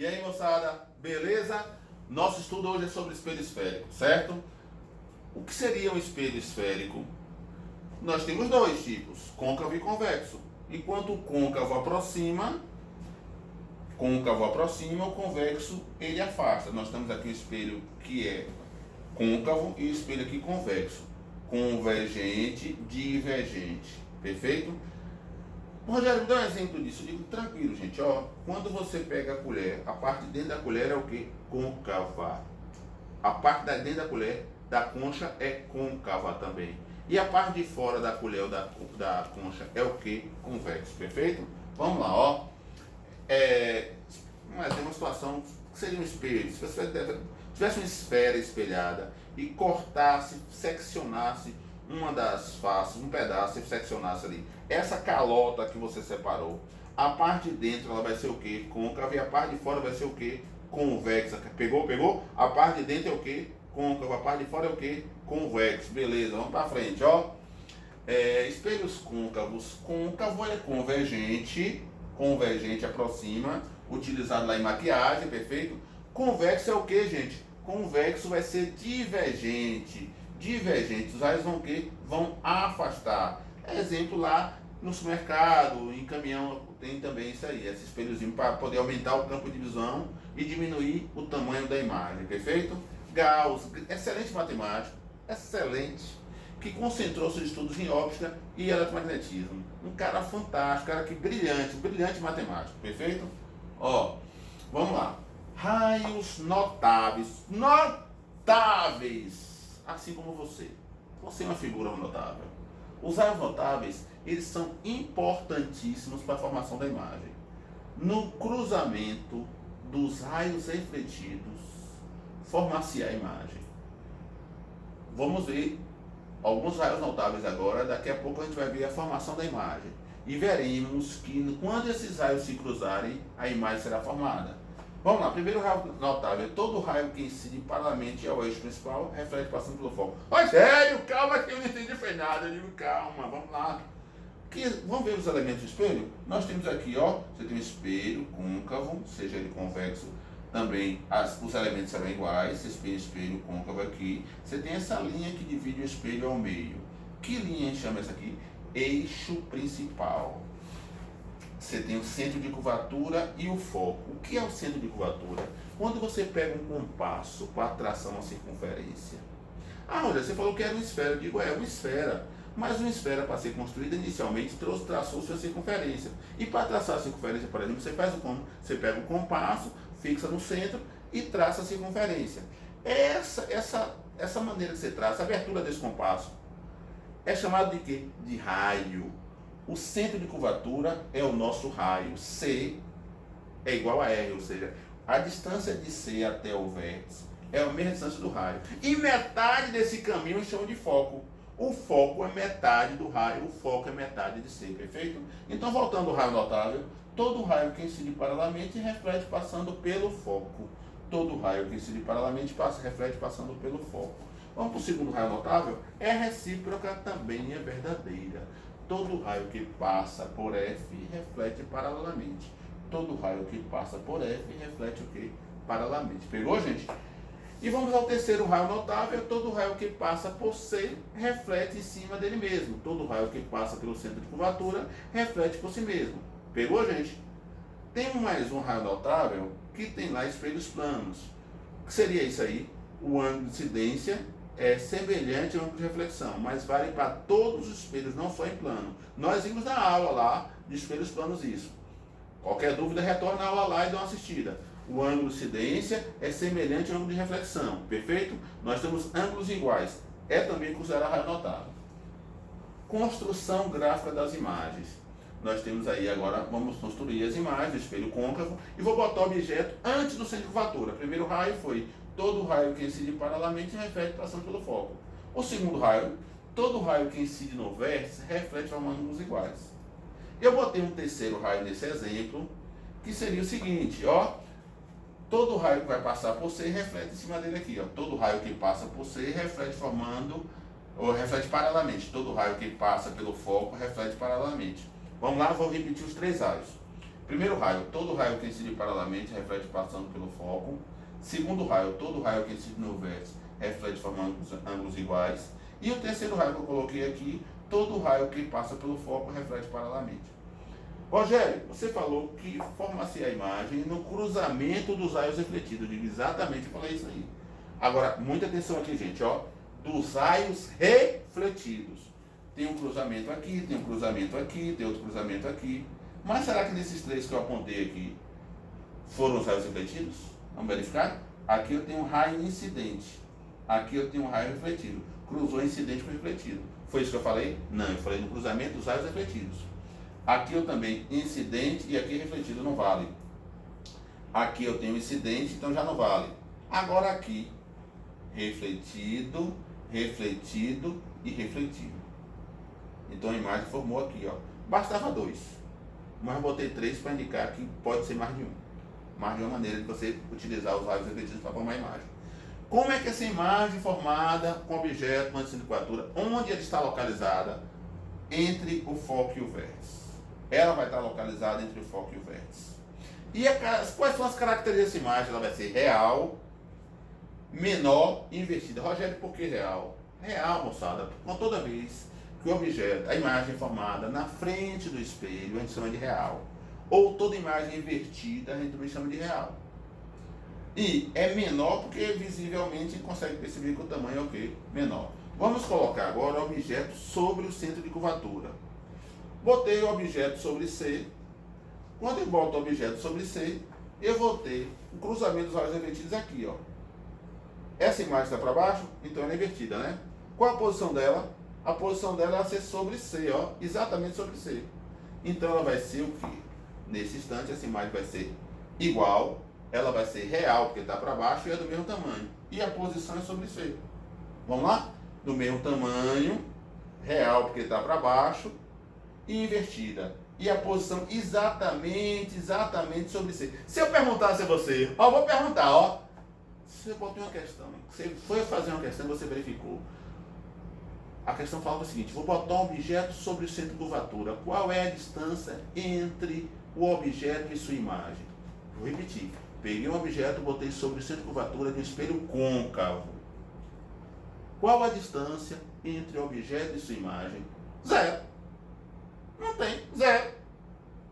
E aí, moçada, beleza? Nosso estudo hoje é sobre espelho esférico, certo? O que seria um espelho esférico? Nós temos dois tipos, côncavo e convexo. Enquanto o côncavo aproxima, o convexo ele afasta. Nós temos aqui um espelho que é côncavo e o espelho aqui convexo. Convergente, divergente. Perfeito? Rogério, me dá um exemplo disso. Eu digo, tranquilo, gente, ó. Quando você pega a colher, a parte de dentro da colher é o que? Côncava. A parte de dentro da colher, da concha, é côncava também. E a parte de fora da colher ou da concha é o que? Convexo, perfeito? Vamos lá, ó. Mas tem uma situação que seria um espelho. Se você tivesse uma esfera espelhada e cortasse, seccionasse uma das faces, um pedaço, e seccionasse ali, essa calota que você separou, a parte de dentro ela vai ser o que? Côncava, e a parte de fora vai ser o que? Convexa. Pegou? Pegou? A parte de dentro é o que? Côncavo, a parte de fora é o que? Convexo. Beleza, vamos pra frente, ó. Espelhos côncavos. Côncavo é convergente, aproxima, utilizado lá em maquiagem, perfeito? Convexo é o que, gente? Convexo vai ser divergente. Divergente, os raios vão o quê? Vão afastar. Exemplo lá no supermercado, em caminhão, tem também isso aí, esse espelhozinho para poder aumentar o campo de visão e diminuir o tamanho da imagem, perfeito? Gauss, excelente matemático, excelente, que concentrou seus estudos em óptica e eletromagnetismo. Um cara fantástico, cara que brilhante matemático, perfeito? Ó, vamos lá. Raios notáveis, assim como você. Você é uma figura notável. Os raios notáveis, eles são importantíssimos para a formação da imagem. No cruzamento dos raios refletidos, formar-se a imagem. Vamos ver alguns raios notáveis agora, daqui a pouco a gente vai ver a formação da imagem. E veremos que quando esses raios se cruzarem, a imagem será formada. Vamos lá, primeiro raio notável. Todo raio que incide paralelamente ao eixo principal reflete passando pelo foco. Rogério, calma que eu não entendi foi nada. Eu digo, calma, vamos lá. Vamos ver os elementos do espelho? Nós temos aqui, ó, você tem um espelho côncavo, seja ele convexo, também os elementos serão iguais. Você tem espelho côncavo aqui. Você tem essa linha que divide o espelho ao meio. Que linha a gente chama essa aqui? Eixo principal. Você tem o centro de curvatura e o foco. O que é o centro de curvatura? Quando você pega um compasso para traçar uma circunferência. Olha, você falou que era uma esfera. Eu digo, é uma esfera. Mas uma esfera, para ser construída inicialmente, traçou sua circunferência. E para traçar a circunferência, por exemplo, você faz como? Você pega o compasso, fixa no centro e traça a circunferência. Essa maneira que você traça, a abertura desse compasso, é chamado de quê? De raio. O centro de curvatura é o nosso raio. C é igual a R, ou seja, a distância de C até o vértice é a mesma distância do raio. E metade desse caminho a gente chama de foco. O foco é metade do raio, o foco é metade de C, perfeito? Então, voltando ao raio notável, todo raio que incide paralelamente reflete passando pelo foco. Todo raio que incide paralelamente reflete passando pelo foco. Vamos para o segundo raio notável? É recíproca, também é verdadeira. Todo raio que passa por F reflete paralelamente. Todo raio que passa por F reflete o que? Paralelamente. Pegou, gente? E vamos ao terceiro raio notável. Todo raio que passa por C reflete em cima dele mesmo. Todo raio que passa pelo centro de curvatura reflete por si mesmo. Pegou, gente? Tem mais um raio notável que tem lá espelhos planos. O que seria isso aí? O ângulo de incidência é semelhante ao ângulo de reflexão, mas vale para todos os espelhos, não só em plano. Nós vimos na aula lá de espelhos planos isso. Qualquer dúvida, retorna a aula lá e dá uma assistida. O ângulo de incidência é semelhante ao ângulo de reflexão, perfeito? Nós temos ângulos iguais. É também considerado raio notável. Construção gráfica das imagens. Nós temos aí agora, vamos construir as imagens do espelho côncavo e vou botar o objeto antes do centro de curvatura. O primeiro raio foi todo raio que incide paralelamente reflete passando pelo foco. O segundo raio, todo raio que incide no vértice reflete formando ângulos iguais. Eu botei um terceiro raio nesse exemplo, que seria o seguinte, ó. Todo raio que vai passar por C reflete em cima dele aqui, ó. Todo raio que passa por C reflete reflete paralelamente. Todo raio que passa pelo foco reflete paralelamente. Vamos lá, vou repetir os três raios. Primeiro raio, todo raio que incide paralelamente reflete passando pelo foco. Segundo raio, todo raio que incide no vértice reflete formando ângulos iguais. E o terceiro raio que eu coloquei aqui, todo raio que passa pelo foco reflete paralelamente. Rogério, você falou que forma-se a imagem no cruzamento dos raios refletidos. Eu digo exatamente, eu falei isso aí. Agora, muita atenção aqui, gente, ó. Dos raios refletidos. Tem um cruzamento aqui, tem um cruzamento aqui, tem outro cruzamento aqui. Mas será que nesses três que eu apontei aqui foram os raios refletidos? Vamos verificar? Aqui eu tenho um raio incidente. Aqui eu tenho um raio refletido. Cruzou incidente com refletido. Foi isso que eu falei? Não, eu falei no cruzamento dos raios refletidos. Aqui eu também incidente e aqui refletido não vale. Aqui eu tenho incidente, então já não vale. Agora aqui, refletido, refletido e refletido. Então a imagem formou aqui, ó. Bastava 2, mas eu botei 3 para indicar que pode ser mais de um. Mais de uma maneira de você utilizar os raios refletidos para formar a imagem. Como é que essa imagem formada com objeto, uma de curvatura, onde ela está localizada? Entre o foco e o vértice. Ela vai estar localizada entre o foco e o vértice. E quais são as características dessa imagem? Ela vai ser real, menor e invertida. Rogério, por que real? Real, moçada, com toda vez que o objeto, a imagem formada na frente do espelho, a gente chama de real. Ou toda imagem invertida, a gente também chama de real. E é menor porque visivelmente a gente consegue perceber que o tamanho é o quê? Menor. Vamos colocar agora o objeto sobre o centro de curvatura. Botei o objeto sobre C. Quando eu boto o objeto sobre C, eu vou ter o cruzamento dos raios invertidos aqui, ó. Essa imagem está para baixo, então ela é invertida, né? Qual a posição dela? A posição dela é ser sobre C, ó, exatamente sobre C. Então ela vai ser o quê? Nesse instante, essa imagem vai ser igual, ela vai ser real, porque está para baixo e é do mesmo tamanho. E a posição é sobre C. Vamos lá? Do mesmo tamanho, real, porque está para baixo, e invertida. E a posição exatamente sobre C. Se eu perguntasse a você, ó, vou perguntar, ó. Você botou uma questão, você foi fazer uma questão e você verificou. A questão falava o seguinte: vou botar um objeto sobre o centro de curvatura. Qual é a distância entre o objeto e sua imagem? Vou repetir. Peguei um objeto, botei sobre o centro de curvatura de um espelho côncavo. Qual a distância entre o objeto e sua imagem? 0. Não tem. 0.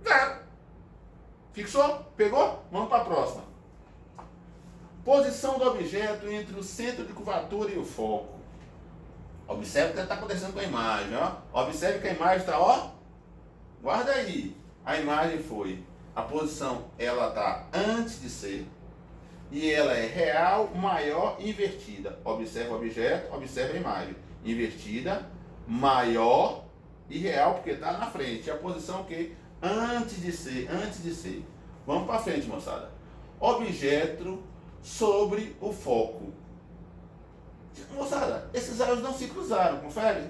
0. Fixou? Pegou? Vamos para a próxima. Posição do objeto entre o centro de curvatura e o foco. Observe o que está acontecendo com a imagem, ó. Observe que a imagem está, ó. Guarda aí. A imagem foi. A posição, ela está antes de ser. E ela é real, maior e invertida. Observe o objeto, observe a imagem. Invertida, maior e real, porque está na frente. A posição o quê? Antes de ser. Vamos para frente, moçada. Objeto sobre o foco. Moçada, esses raios não se cruzaram, confere?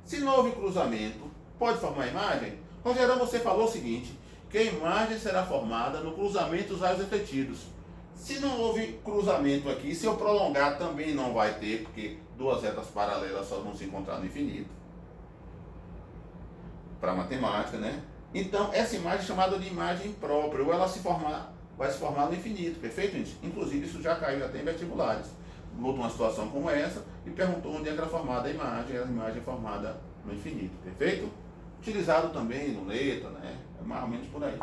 Se não houve cruzamento, pode formar a imagem? Rogério, você falou o seguinte, que a imagem será formada no cruzamento dos raios refletidos. Se não houve cruzamento aqui, se eu prolongar também não vai ter, porque duas retas paralelas só vão se encontrar no infinito. Para matemática, né? Então, essa imagem é chamada de imagem própria, ou ela vai se formar no infinito, perfeito, gente? Inclusive, isso já caiu até em vestibulares. Botou uma situação como essa e perguntou onde é que era formada a imagem é formada no infinito, perfeito? Utilizado também no letra, né? É mais ou menos por aí.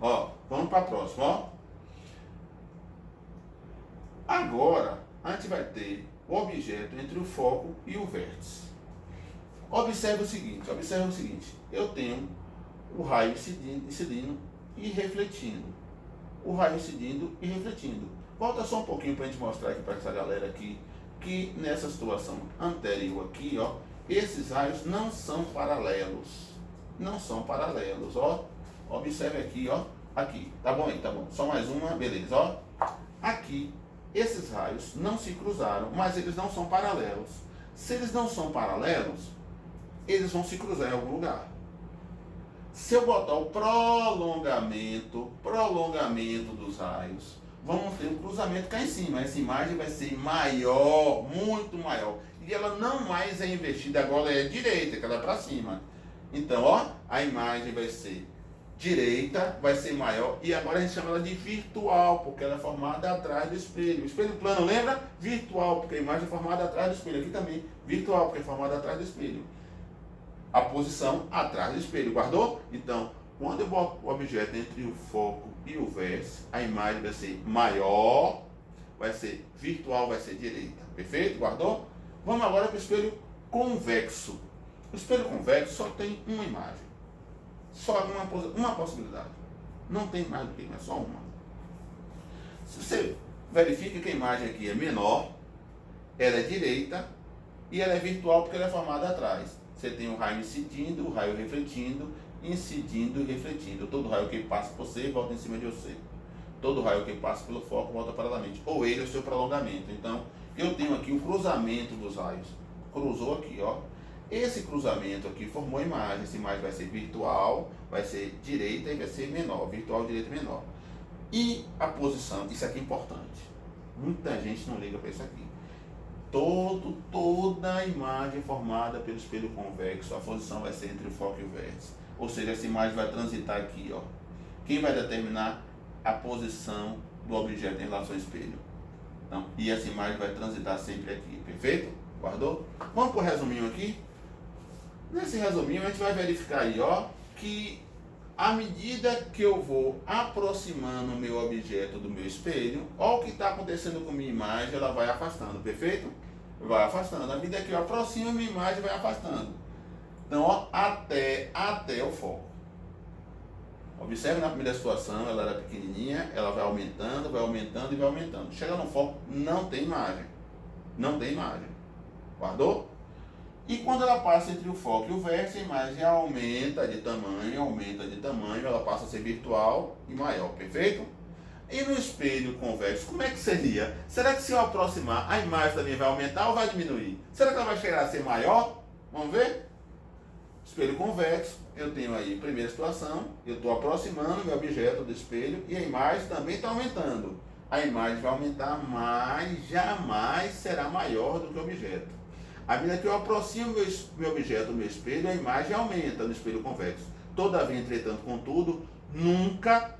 Ó, vamos para a próxima, ó. Agora, a gente vai ter o objeto entre o foco e o vértice. Observe o seguinte, eu tenho o raio incidindo e refletindo. O raio incidindo e refletindo. Volta só um pouquinho para a gente mostrar aqui para essa galera aqui, que nessa situação anterior aqui, ó, esses raios não são paralelos. Não são paralelos, ó. Observe aqui, ó. Aqui, tá bom aí, tá bom. Só mais uma, beleza, ó. Aqui, esses raios não se cruzaram, mas eles não são paralelos. Se eles não são paralelos, eles vão se cruzar em algum lugar. Se eu botar o prolongamento dos raios, vamos ter um cruzamento cá em cima. Essa imagem vai ser maior, muito maior. E ela não mais é invertida, agora é direita, que ela é para cima. Então, ó, a imagem vai ser direita vai ser maior, e agora a gente chama ela de virtual, porque ela é formada atrás do espelho. O espelho plano, lembra? Virtual, porque a imagem é formada atrás do espelho. Aqui também, virtual, porque é formada atrás do espelho. A posição atrás do espelho, guardou? Então, quando eu boto o objeto entre o foco e o vértice, a imagem vai ser maior, vai ser virtual, vai ser direita. Perfeito? Guardou? Vamos agora para o espelho convexo. O espelho convexo só tem uma imagem. Só uma possibilidade. Não tem mais do que uma, é só uma. Se você verifica que a imagem aqui é menor, ela é direita e ela é virtual porque ela é formada atrás. Você tem o raio incidindo, o raio refletindo, incidindo e refletindo. Todo raio que passa por você volta em cima de você. Todo raio que passa pelo foco volta paralelamente. Ou ele é o seu prolongamento. Então, eu tenho aqui o cruzamento dos raios. Cruzou aqui, ó. Esse cruzamento aqui formou a imagem. Essa imagem vai ser virtual, vai ser direita e vai ser menor. Virtual, direita e menor. E a posição, isso aqui é importante. Muita gente não liga para isso aqui. Toda a imagem formada pelo espelho convexo, a posição vai ser entre o foco e o vértice. Ou seja, essa imagem vai transitar aqui, ó. Quem vai determinar a posição do objeto em relação ao espelho? Então, e essa imagem vai transitar sempre aqui, perfeito? Guardou? Vamos para o resuminho aqui? Nesse resuminho a gente vai verificar aí, ó, que à medida que eu vou aproximando o meu objeto do meu espelho, ó, o que está acontecendo com minha imagem, ela vai afastando, perfeito? Vai afastando. À medida que eu aproximo, minha imagem vai afastando. Então, ó, até o foco. Observe na primeira situação, ela era pequenininha, ela vai aumentando e vai aumentando. Chega no foco, não tem imagem. Não tem imagem. Guardou? E quando ela passa entre o foco e o vértice, a imagem aumenta de tamanho, ela passa a ser virtual e maior, perfeito? E no espelho convexo, como é que seria? Será que se eu aproximar, a imagem também vai aumentar ou vai diminuir? Será que ela vai chegar a ser maior? Vamos ver? Espelho convexo, eu tenho aí, primeira situação, eu estou aproximando meu objeto do espelho e a imagem também está aumentando. A imagem vai aumentar, mas jamais será maior do que o objeto. À medida que eu aproximo meu objeto do meu espelho, a imagem aumenta no espelho convexo. Todavia, entretanto, contudo, nunca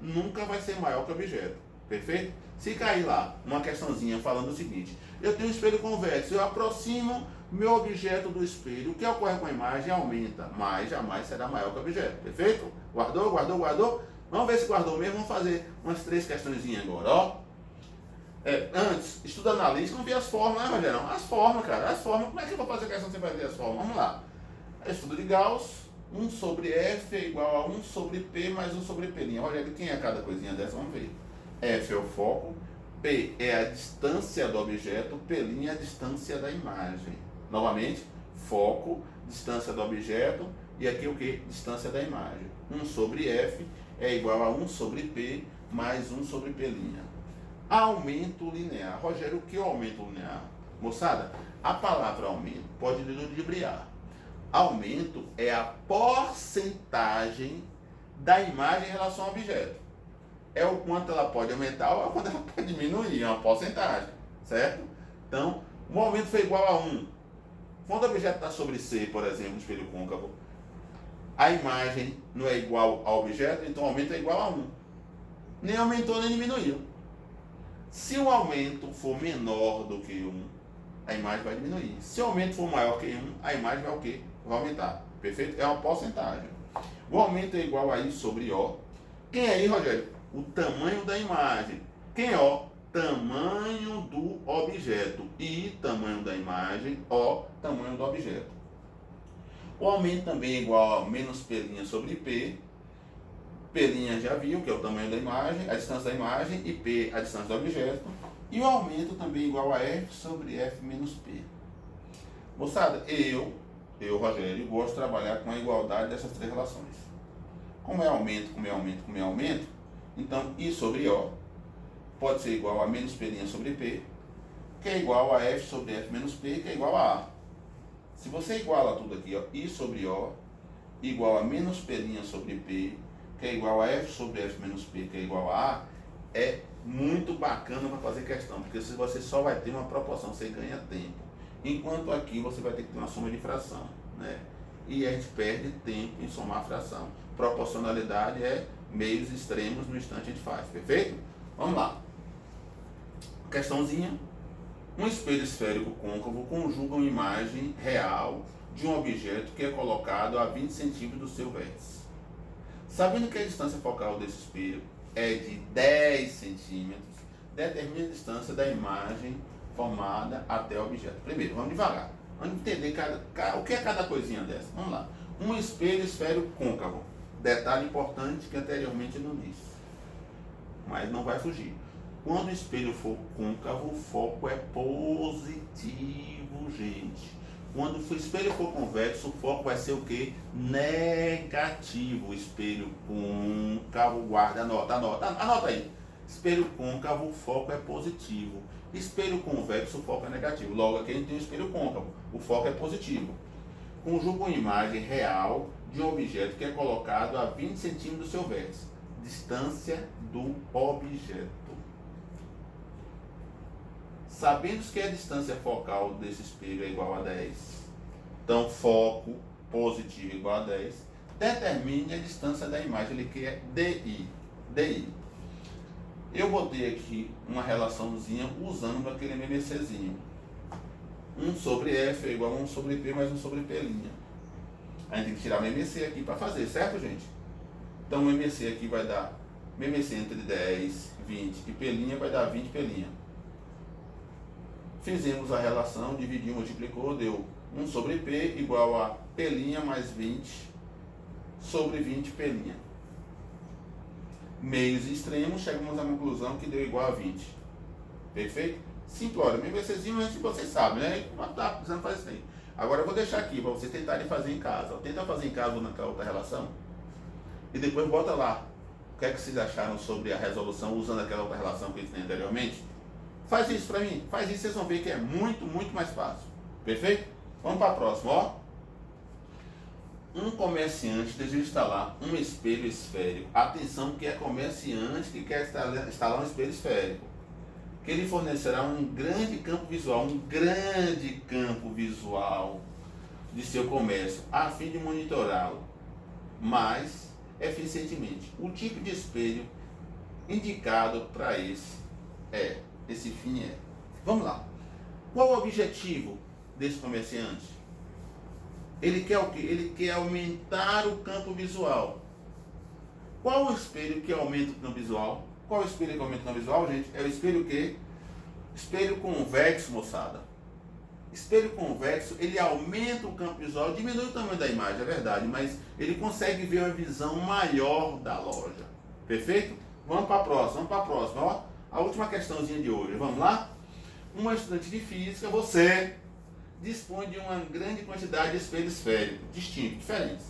vai ser maior que o objeto. Perfeito? Se cair lá uma questãozinha falando o seguinte: eu tenho um espelho convexo, eu aproximo meu objeto do espelho, o que ocorre com a imagem aumenta, mas jamais será maior que o objeto. Perfeito? Guardou? Vamos ver se guardou mesmo. Vamos fazer umas 3 questõezinhas agora, ó. Antes, estudo analítico, não vi as formas, né, Rogério? As formas, cara, as formas. Como é que eu vou fazer a questão sem fazer as formas? Vamos lá. Estudo de Gauss, 1 sobre F é igual a 1 sobre P mais 1 sobre P'. Rogério, quem é cada coisinha dessa? Vamos ver. F é o foco, P é a distância do objeto, P' é a distância da imagem. Novamente, foco, distância do objeto, e aqui o que? Distância da imagem. 1 sobre F é igual a 1 sobre P mais 1 sobre P'. Aumento linear. Rogério, o que é o aumento linear? Moçada, a palavra aumento pode ludibriar. Aumento é a porcentagem da imagem em relação ao objeto. É o quanto ela pode aumentar ou o quanto ela pode diminuir, é uma porcentagem, certo? Então, o aumento foi igual a 1. Quando o objeto está sobre C, por exemplo, no espelho côncavo, a imagem não é igual ao objeto, então o aumento é igual a 1. Nem aumentou nem diminuiu. Se o aumento for menor do que 1, a imagem vai diminuir. Se o aumento for maior que 1, a imagem vai o quê? Vai aumentar. Perfeito? É uma porcentagem. O aumento é igual a I sobre O. Quem é I, Rogério? O tamanho da imagem. Quem é O? Tamanho do objeto. I, tamanho da imagem. O, tamanho do objeto. O aumento também é igual a menos P' sobre P. P' já viu, que é o tamanho da imagem, a distância da imagem, e P, a distância do objeto. E o aumento também é igual a F sobre F menos P. Moçada, eu, Rogério, gosto de trabalhar com a igualdade dessas 3 relações. Como é aumento, então I sobre O pode ser igual a menos P' sobre P, que é igual a F sobre F menos P, que é igual a A. Se você iguala tudo aqui, ó, I sobre O igual a menos P' sobre P, que é igual a F sobre F menos P, que é igual a A, é muito bacana para fazer questão, porque se você só vai ter uma proporção, você ganha tempo. Enquanto aqui você vai ter que ter uma soma de fração, né? e a gente perde tempo em somar a fração. Proporcionalidade é meios extremos, no instante a gente faz, perfeito? Vamos lá. Questãozinha. Um espelho esférico côncavo conjuga uma imagem real de um objeto que é colocado a 20 centímetros do seu vértice. Sabendo que a distância focal desse espelho é de 10 centímetros, determine a distância da imagem formada até o objeto. Primeiro, vamos devagar. Vamos entender o que é cada coisinha dessa. Vamos lá. Um espelho esférico côncavo. Detalhe importante que anteriormente eu não disse, mas não vai fugir. Quando o espelho for côncavo, o foco é positivo, gente. Quando o espelho for convexo, o foco vai ser o quê? Negativo. O espelho côncavo, guarda, anota aí. Espelho côncavo, o foco é positivo. Espelho convexo, o foco é negativo. Logo aqui a gente tem um espelho côncavo, o foco é positivo. Conjuga uma imagem real de um objeto que é colocado a 20 centímetros do seu vértice. Distância do objeto. Sabendo que a distância focal desse espelho é igual a 10, então foco positivo igual a 10, determine a distância da imagem, ele que é DI. Eu botei aqui uma relaçãozinha usando aquele MMCzinho. 1 sobre F é igual a 1 sobre P mais 1 sobre P'. A gente tem que tirar o MMC aqui para fazer, certo, gente? Então o MMC aqui vai dar, MMC entre 10, 20 e P' vai dar 20 P'. Fizemos a relação, dividiu, multiplicou, deu 1 sobre P igual a P' mais 20 sobre 20 P'. Meios extremos, chegamos à conclusão que deu igual a 20. Perfeito? Simplório. MVCzinho, vocês sabem, né? Não está precisando fazer isso aí. Agora eu vou deixar aqui para vocês tentarem fazer em casa. Tenta fazer em casa naquela outra relação e depois bota lá o que é que vocês acharam sobre a resolução usando aquela outra relação que a gente tem anteriormente. Faz isso para mim, faz isso, vocês vão ver que é muito, muito mais fácil. Perfeito? Vamos para a próxima, ó. Um comerciante deseja instalar um espelho esférico. Atenção que é comerciante que quer instalar um espelho esférico. Que ele fornecerá um grande campo visual de seu comércio, a fim de monitorá-lo mais eficientemente. O tipo de espelho indicado para esse fim é. Vamos lá. Qual o objetivo desse comerciante? Ele quer o quê? Ele quer aumentar o campo visual. Qual o espelho que aumenta o campo visual? Qual o espelho que aumenta o campo visual, gente? É o espelho que? Espelho convexo, moçada. Espelho convexo, ele aumenta o campo visual, diminui o tamanho da imagem, é verdade, mas ele consegue ver uma visão maior da loja. Perfeito? Vamos para a próxima, ó. A última questãozinha de hoje, vamos lá? Uma estudante de física, você dispõe de uma grande quantidade de espelhos esféricos, distintos, diferentes.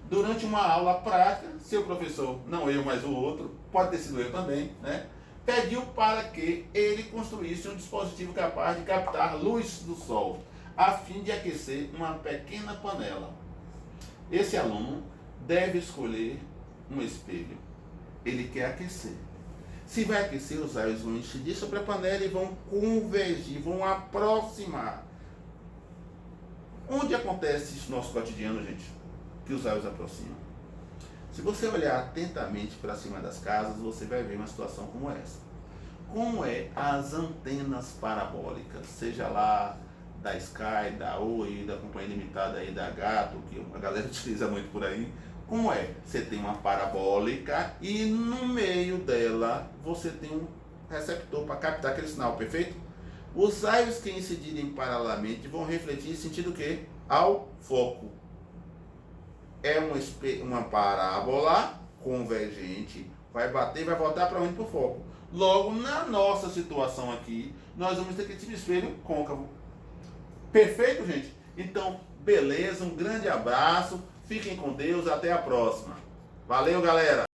Durante uma aula prática, seu professor, não eu, mas o outro, pode ter sido eu também, né? Pediu para que ele construísse um dispositivo capaz de captar luz do sol, a fim de aquecer uma pequena panela. Esse aluno deve escolher um espelho. Ele quer aquecer. Se vai aquecer, os raios vão incidir sobre a panela e vão convergir, vão aproximar. Onde acontece isso no nosso cotidiano, gente? Que os raios aproximam. Se você olhar atentamente para cima das casas, você vai ver uma situação como essa. Como é as antenas parabólicas, seja lá da Sky, da Oi, da Companhia Limitada aí, da Gato, que a galera utiliza muito por aí. Como é? Você tem uma parabólica e no meio dela você tem um receptor para captar aquele sinal, perfeito? Os raios que incidirem paralelamente vão refletir em sentido que? Ao foco. É uma parábola convergente, vai bater e vai voltar para onde? Para o foco. Logo, na nossa situação aqui, nós vamos ter aquele tipo de espelho côncavo. Perfeito, gente? Então, beleza, um grande abraço, fiquem com Deus, até a próxima. Valeu, galera!